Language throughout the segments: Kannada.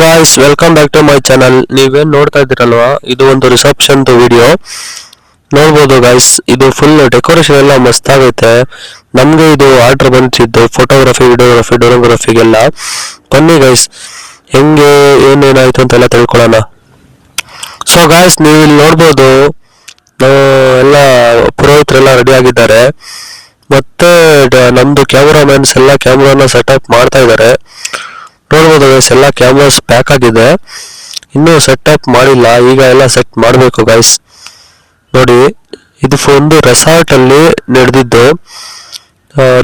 Guys, welcome back to my channel. ನೀವೇನ್ ನೋಡ್ತಾ ಇದ್ದೀರಲ್ವಾ, ಇದು ಒಂದು ರಿಸೆಪ್ಷನ್ ವಿಡಿಯೋ. ನೋಡ್ಬೋದು ಗಾಯ್ಸ್, ಇದು ಫುಲ್ ಡೆಕೋರೇಷನ್ ಎಲ್ಲ ಮಸ್ತ್ ಆಗೈತೆ. ನಮ್ಗೆ ಇದು ಆರ್ಡರ್ ಬಂದಿದ್ದು ಫೋಟೋಗ್ರಫಿ, ವಿಡಿಯೋಗ್ರಫಿ, ಡೋರೋಗ್ರಫಿಗೆಲ್ಲ. ಬನ್ನಿ ಗೈಸ್, ಹೆಂಗೆ ಏನೇನಾಯ್ತು ಅಂತೆಲ್ಲ ತಿಳ್ಕೊಳ್ಳೋಣ. ಸೊ ಗಾಯ್ಸ್, ನೀವು ಇಲ್ಲಿ ನೋಡ್ಬೋದು, ಎಲ್ಲ ಪುರೋಹಿತರೆಲ್ಲ ರೆಡಿ ಆಗಿದ್ದಾರೆ. ಮತ್ತೆ ನಮ್ದು ಕ್ಯಾಮ್ರಾಮನ್ಸ್ ಎಲ್ಲ ಕ್ಯಾಮ್ರಾನ ಸೆಟಪ್ ಮಾಡ್ತಾ ಇದ್ದಾರೆ. ನೋಡ್ಬೋದು ಗೈಸ್, ಎಲ್ಲ ಕ್ಯಾಮ್ರಾಸ್ ಪ್ಯಾಕ್ ಆಗಿದೆ, ಇನ್ನೂ ಸೆಟಪ್ ಮಾಡಿಲ್ಲ. ಈಗ ಎಲ್ಲ ಸೆಟ್ ಮಾಡಬೇಕು ಗೈಸ್. ನೋಡಿ, ಇದು ಒಂದು ರೆಸಾರ್ಟ್ ಅಲ್ಲಿ ನಡೆದಿದ್ದು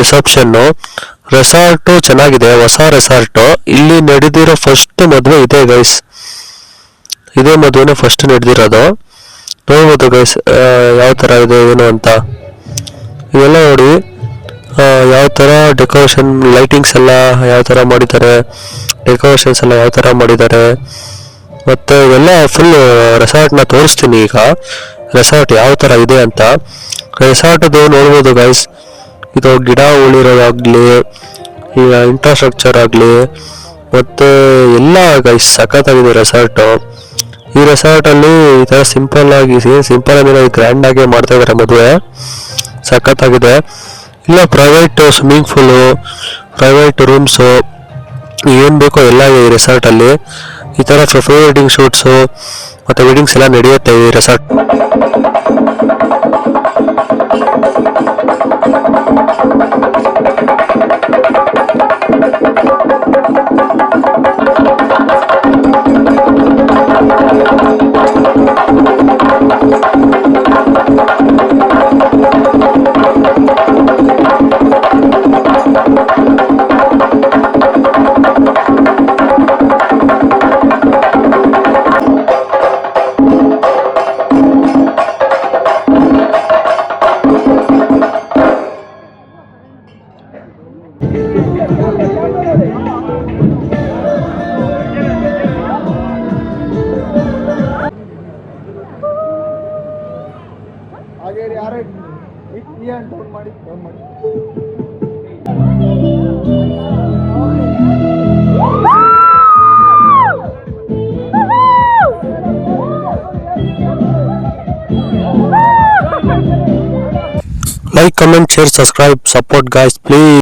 ರಿಸೆಪ್ಷನ್ನು. ರೆಸಾರ್ಟು ಚೆನ್ನಾಗಿದೆ, ಹೊಸ ರೆಸಾರ್ಟು. ಇಲ್ಲಿ ನಡೆದಿರೋ ಫಸ್ಟ್ ಮದುವೆ ಇದೆ ಗೈಸ್, ಇದೇ ಮದುವೆನೇ ಫಸ್ಟ್ ನಡೆದಿರೋದು. ನೋಡ್ಬೋದು ಗೈಸ್ ಯಾವ ಥರ ಇದೆ ಏನು ಅಂತ. ಇವೆಲ್ಲ ನೋಡಿ ಯಾವ ಥರ ಡೆಕೋರೇಷನ್, ಲೈಟಿಂಗ್ಸ್ ಎಲ್ಲ ಯಾವ ಥರ ಮಾಡಿದ್ದಾರೆ, ಡೆಕೋರೇಷನ್ಸ್ ಎಲ್ಲ ಯಾವ ಥರ ಮಾಡಿದ್ದಾರೆ. ಮತ್ತು ಇವೆಲ್ಲ ಫುಲ್ ರೆಸಾರ್ಟ್ನ ತೋರಿಸ್ತೀನಿ ಈಗ, ರೆಸಾರ್ಟ್ ಯಾವ ಥರ ಇದೆ ಅಂತ. ರೆಸಾರ್ಟದು ನೋಡ್ಬೋದು ಗೈಸ್, ಇದು ಗಿಡ ಉಳಿರೋದಾಗಲಿ, ಈಗ ಇನ್ಫ್ರಾಸ್ಟ್ರಕ್ಚರ್ ಆಗಲಿ, ಮತ್ತು ಎಲ್ಲ ಗೈಸ್ ಸಖತ್ತಾಗಿದೆ ರೆಸಾರ್ಟು. ಈ ರೆಸಾರ್ಟಲ್ಲಿ ಈ ಥರ ಸಿಂಪಲ್ ಅಂದರೆ ಗ್ರ್ಯಾಂಡ್ ಆಗಿ ಮಾಡ್ತಾ ಇದ್ದಾರೆ ಮದುವೆ, ಸಖತ್ತಾಗಿದೆ. ಇಲ್ಲ private swimming pool, private rooms, ಏನು ಬೇಕೋ ಎಲ್ಲ ಇದೆ ಈ ರೆಸಾರ್ಟಲ್ಲಿ. ಈ ಥರ ಪ್ರೀ ವೆಡ್ಡಿಂಗ್ ಶೂಟ್ಸು ಮತ್ತು ವೆಡ್ಡಿಂಗ್ಸ್ ಎಲ್ಲ ನಡೆಯುತ್ತೆ ಈ resort. Like, comment, share, subscribe, support guys, please.